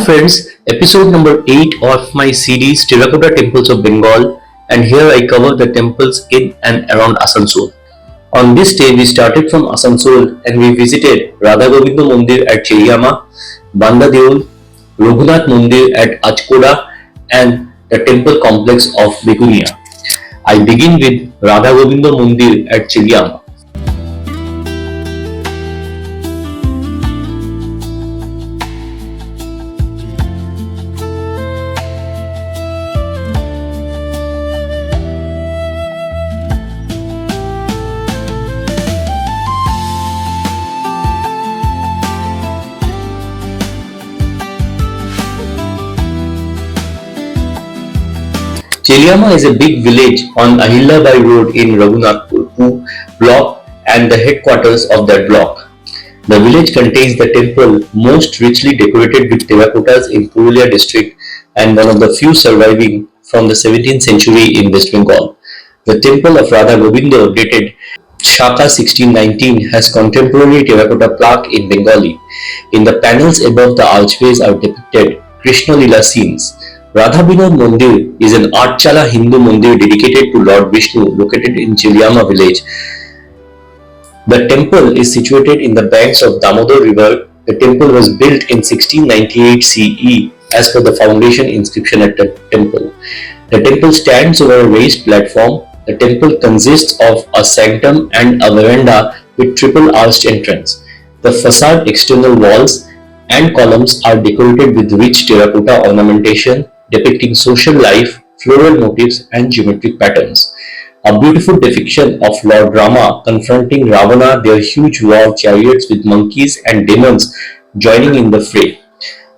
friends, episode number 8 of my series Terracotta Temples of Bengal, and here I cover the temples in and around Asansol. On this day we started from Asansol and we visited Radha Gobindo Mandir at cheliyama, Banda Deul, Raghunath Mandir at Achkoda and the temple complex of Begunia. I begin with Radha Gobindo Mandir at cheliyama. Cheliyama is a big village on Ahilyabai Road in Raghunath block and the headquarters of that block. The village contains the temple most richly decorated with terracottas in Purulia district and one of the few surviving from the 17th century in West Bengal. The temple of Radha Gobindo dated Shaka 1619 has contemporary terracotta plaque in Bengali. In the panels above the archways are depicted Krishna Lila scenes. Radha Binod Mandir is an Archala Hindu Mandir dedicated to Lord Vishnu located in Cheliyama village. The temple is situated in the banks of Damodar river. The temple was built in 1698 CE as per the foundation inscription at the temple. The temple stands over a raised platform. The temple consists of a sanctum and a veranda with triple arched entrance. The facade external walls and columns are decorated with rich terracotta ornamentation depicting social life, floral motifs and geometric patterns. A beautiful depiction of Lord Rama confronting Ravana, their huge war chariots with monkeys and demons joining in the fray.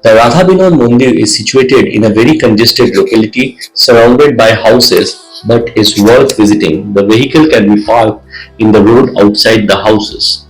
The Radha Binod Mandir is situated in a very congested locality surrounded by houses but is worth visiting. The vehicle can be parked in the road outside the houses.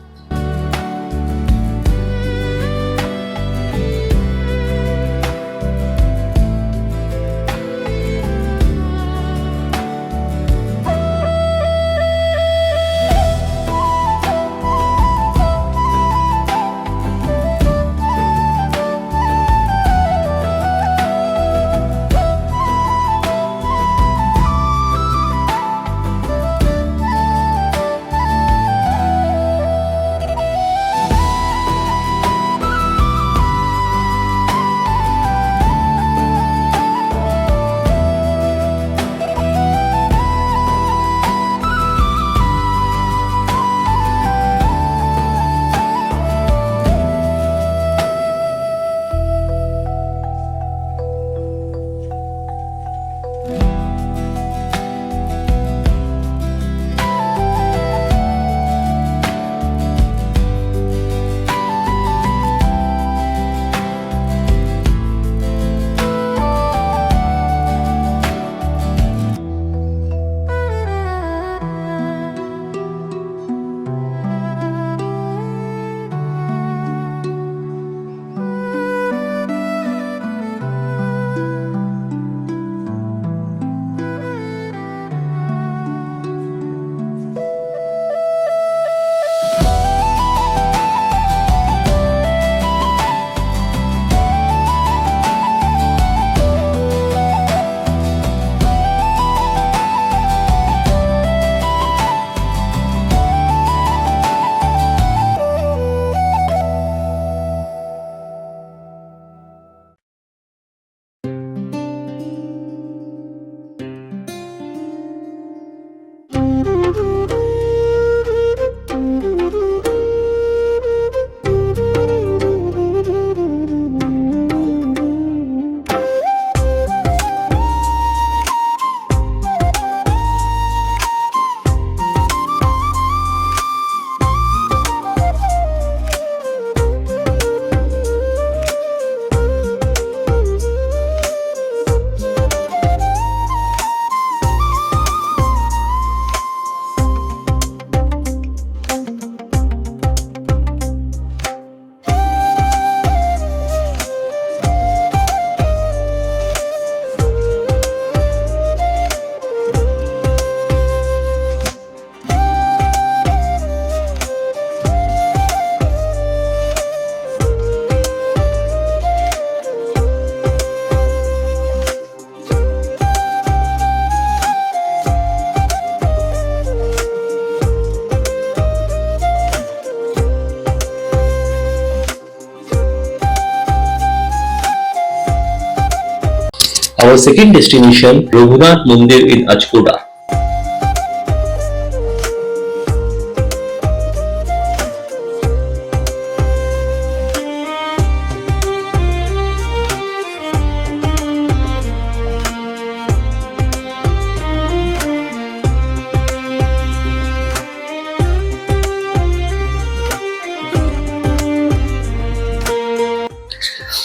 Our second destination, Raghunath Mandir in Achkoda.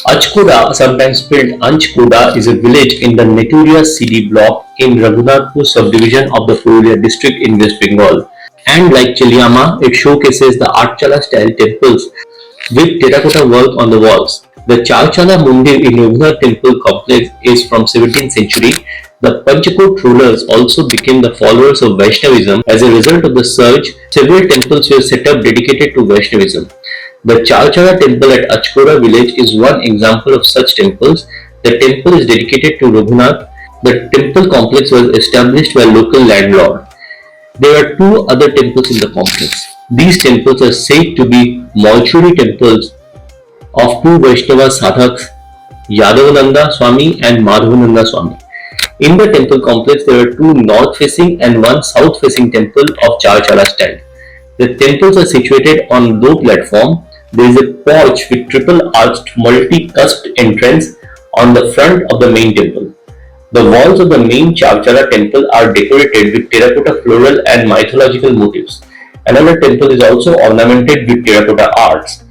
Achkoda, sometimes spelled Anchkoda, is a village in the Neturia CD block in Raghunathpur subdivision of the Purulia district in West Bengal. And like cheliyama, it showcases the Archala style temples with terracotta work on the walls. The Charchala Mundir in Raghunath temple complex is from 17th century. The Panchakot rulers also became the followers of Vaishnavism. As a result of the surge, several temples were set up dedicated to Vaishnavism. The Chalchara temple at Achkoda village is one example of such temples. The temple is dedicated to Raghunath. The temple complex was established by local landlord. There are two other temples in the complex. These temples are said to be mortuary temples of two Vaishnava sadhaks, Yadavananda Swami and Madhavananda Swami. In the temple complex, there are two north-facing and one south-facing temple of Charchala style. The temples are situated on low platform. There is a porch with triple arched multi-cusped entrance on the front of the main temple. The walls of the main Chalchala temple are decorated with terracotta floral and mythological motifs. Another temple is also ornamented with terracotta arts.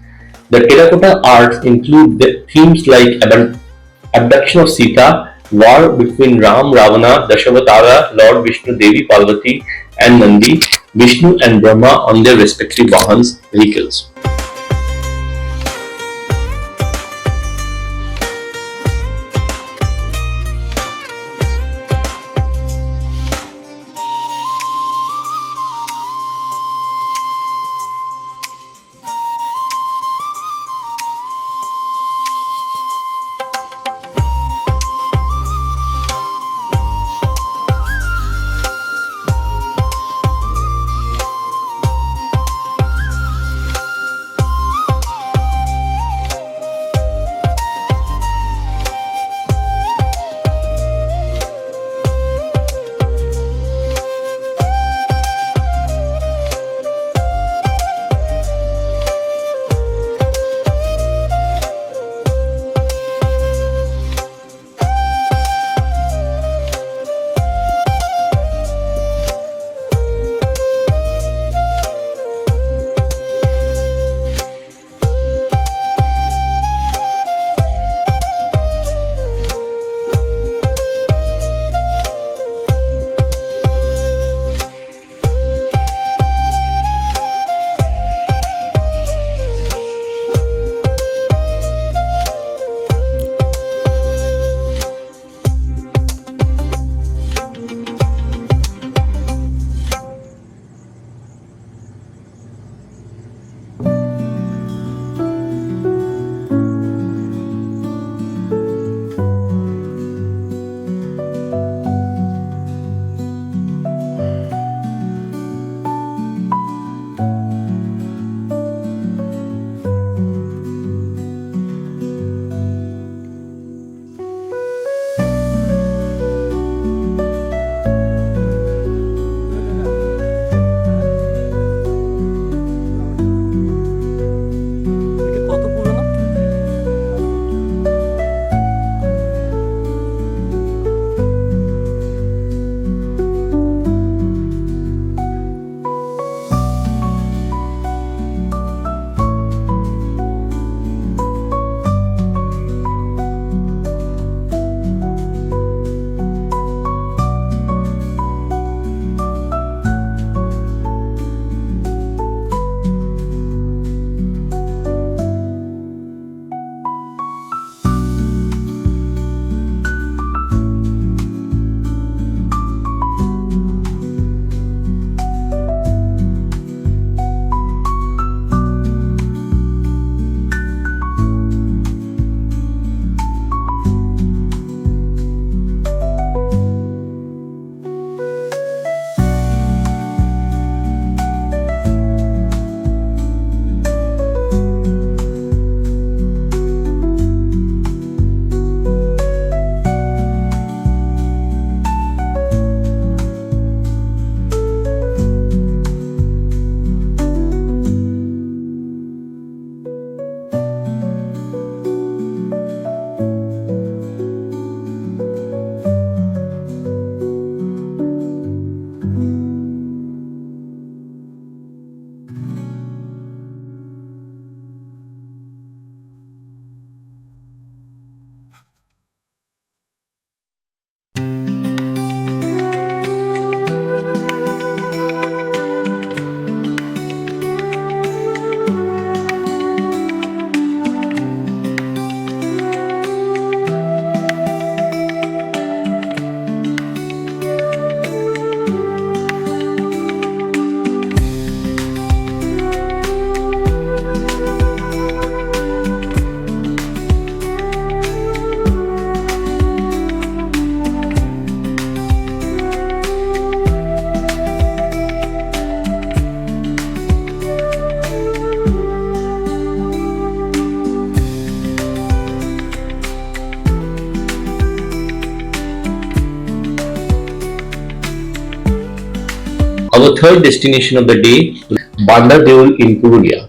The terracotta arts include the themes like abduction of Sita, war between Ram, Ravana, Dashavatara, Lord Vishnu, Devi Parvati, and Nandi, Vishnu and Brahma on their respective Vahans vehicles. third destination of the day, Banda Deul in Purulia.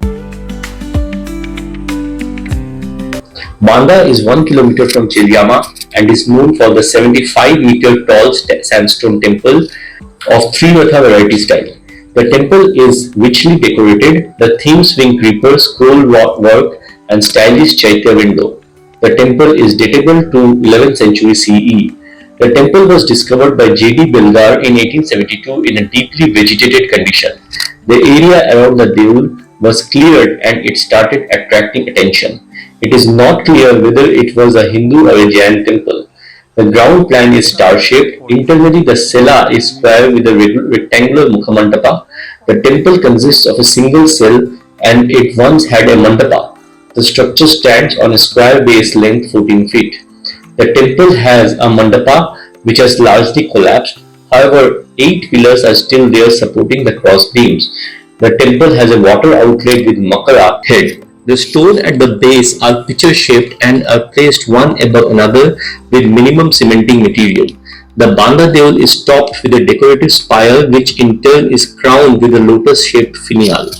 Banda is 1 kilometer from Cheliyama and is known for the 75-meter tall sandstone temple of three Ratha variety style. The temple is richly decorated, the theme swing creeper, scroll work and stylish Chaitya window. The temple is datable to 11th century CE. The temple was discovered by J.D. Belgar in 1872 in a deeply vegetated condition. The area around the Deul was cleared and it started attracting attention. It is not clear whether it was a Hindu or a Jain temple. The ground plan is star-shaped. Internally, the cella is square with a rectangular mukhamandapa. The temple consists of a single cell and it once had a mandapa. The structure stands on a square base length 14 feet. The temple has a mandapa which has largely collapsed. However, 8 pillars are still there supporting the cross beams. The temple has a water outlet with makara head. The stones at the base are pitcher-shaped and are placed one above another with minimum cementing material. The Banda Deul is topped with a decorative spire which in turn is crowned with a lotus-shaped finial.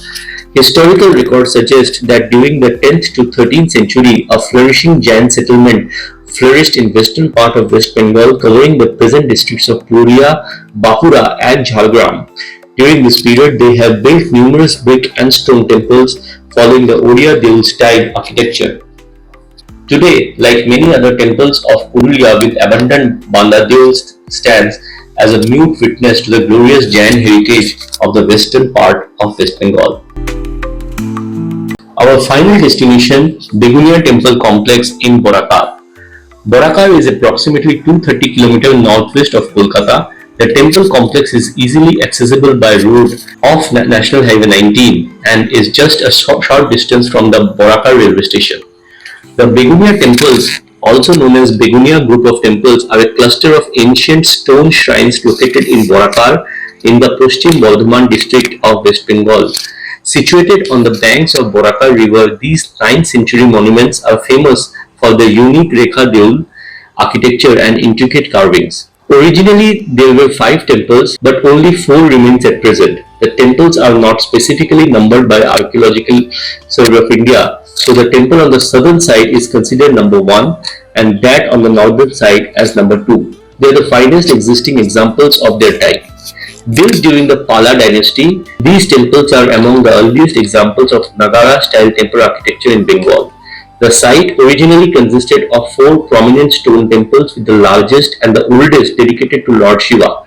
Historical records suggest that during the 10th to 13th century, a flourishing Jain settlement flourished in western part of West Bengal, covering the present districts of Purulia, Bankura and Jhargram. During this period, they have built numerous brick and stone temples following the Odia Deul style architecture. Today, like many other temples of Purulia with abundant Banda Deul stands as a mute witness to the glorious Jain heritage of the western part of West Bengal. Our final destination, Begunia Temple Complex in Barakar. Barakar is approximately 230 km northwest of Kolkata. The temple complex is easily accessible by road off National Highway 19 and is just a short distance from the Barakar railway station. The Begunia temples, also known as Begunia group of temples, are a cluster of ancient stone shrines located in Barakar in the Paschim Bardhaman district of West Bengal. Situated on the banks of Barakar river, these 9th century monuments are famous for their unique Rekha Deul architecture and intricate carvings. Originally, there were 5 temples, but only 4 remains at present. The temples are not specifically numbered by Archaeological Survey of India, so the temple on the southern side is considered number 1 and that on the northern side as number 2. They are the finest existing examples of their type. Built during the Pala dynasty, these temples are among the earliest examples of Nagara-style temple architecture in Bengal. The site originally consisted of 4 prominent stone temples, with the largest and the oldest dedicated to Lord Shiva.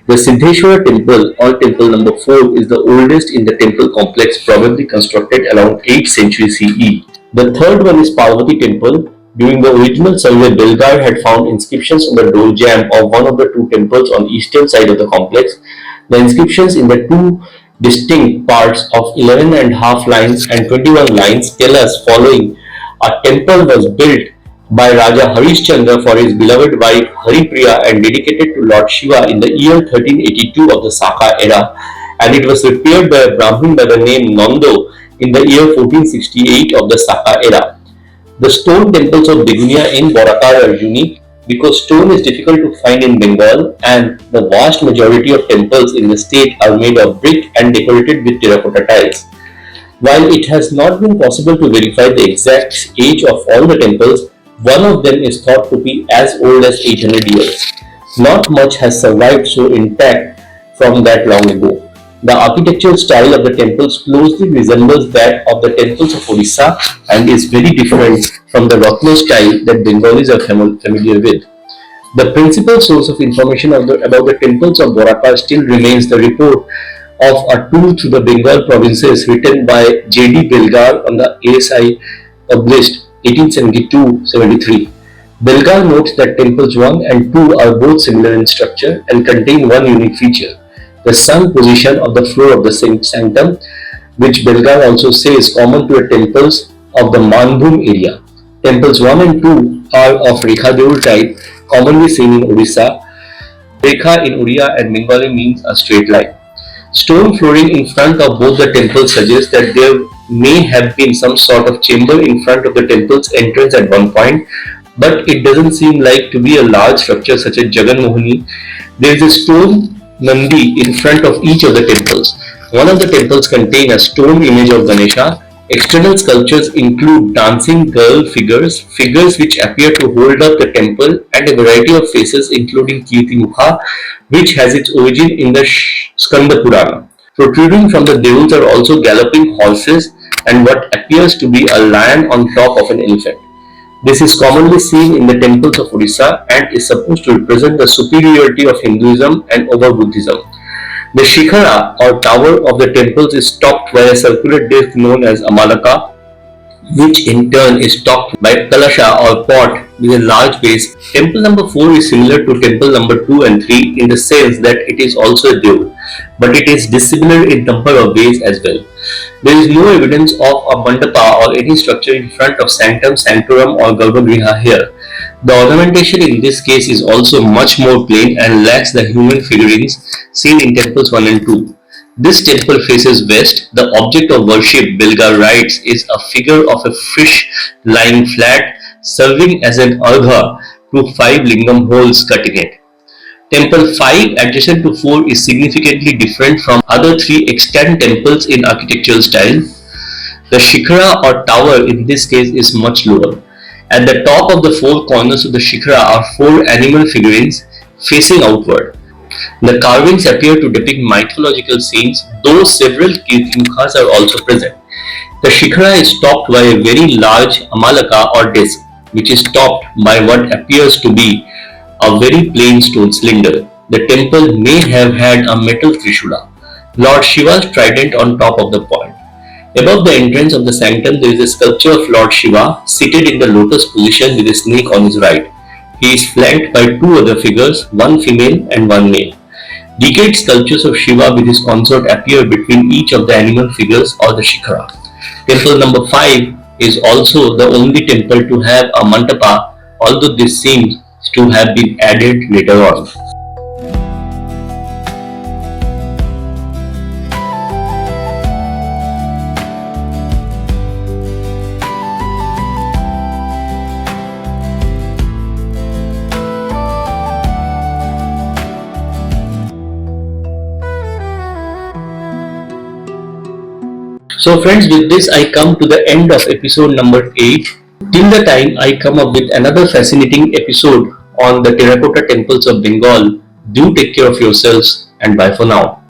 The Siddheshwara temple, or temple number 4, is the oldest in the temple complex, probably constructed around 8th century CE. The third one is Parvati temple. During the original survey, Belgar had found inscriptions on the door jamb of one of the 2 temples on eastern side of the complex. The inscriptions in the 2 distinct parts of 11.5 lines and 21 lines tell us following. A temple was built by Raja Harishchandra for his beloved wife Haripriya and dedicated to Lord Shiva in the year 1382 of the Saka era, and it was repaired by a Brahmin by the name Nando in the year 1468 of the Saka era. The stone temples of Begunia in Barakar are unique because stone is difficult to find in Bengal and the vast majority of temples in the state are made of brick and decorated with terracotta tiles. While it has not been possible to verify the exact age of all the temples, one of them is thought to be as old as 800 years. Not much has survived so intact from that long ago. The architectural style of the temples closely resembles that of the temples of Odisha and is very different from the Ratna style that Bengalis are familiar with. The principal source of information about the temples of Barakar still remains the report of a tour through the Bengal provinces written by J.D. Belgar on the ASI published 1872-73. Belgar notes that temples 1 and 2 are both similar in structure and contain one unique feature, the sun position of the floor of the sanctum, which Belgar also says common to the temples of the Manbhum area. Temples 1 and 2 are of Rekha Deul type, commonly seen in Odisha. Rekha in Oriya and Bengali means a straight line. Stone flooring in front of both the temples suggests that there may have been some sort of chamber in front of the temple's entrance at one point, but it doesn't seem like to be a large structure such as Jagan Mohini. There is a stone Nandi in front of each of the temples. One of the temples contain a stone image of Ganesha. External sculptures include dancing girl figures, figures which appear to hold up the temple, and a variety of faces including Kirtimukha, which has its origin in the Skanda Purana. Protruding from the devils are also galloping horses and what appears to be a lion on top of an elephant. This is commonly seen in the temples of Odisha and is supposed to represent the superiority of Hinduism and over Buddhism. The shikhara or tower of the temples is topped by a circular disc known as amalaka, which in turn is topped by kalasha or pot with a large base. Temple number 4 is similar to temple number 2 and 3 in the sense that it is also a deul, but it is dissimilar in number of ways as well. There is no evidence of a mandapa or any structure in front of sanctum, sanctorum or garbhagriha here. The ornamentation in this case is also much more plain and lacks the human figurines seen in temples 1 and 2. This temple faces west. The object of worship, Bilga writes, is a figure of a fish lying flat, serving as an argha to 5 lingam holes cut in it. Temple 5 adjacent to 4 is significantly different from other 3 extant temples in architectural style. The shikhara or tower in this case is much lower. At the top of the 4 corners of the shikhara are 4 animal figurines facing outward. The carvings appear to depict mythological scenes, though several kirtimukhas are also present. The shikhara is topped by a very large amalaka or disc, which is topped by what appears to be a very plain stone cylinder. The temple may have had a metal trishula, Lord Shiva's trident on top of the point. Above the entrance of the sanctum there is a sculpture of Lord Shiva seated in the lotus position with a snake on his right. He is flanked by 2 other figures, one female and one male. Decayed sculptures of Shiva with his consort appear between each of the animal figures or the shikhara. Temple number 5 is also the only temple to have a mantapa, although this seems to have been added later on. So friends, with this I come to the end of episode number 8. Till the time I come up with another fascinating episode on the terracotta temples of Bengal, do take care of yourselves and bye for now.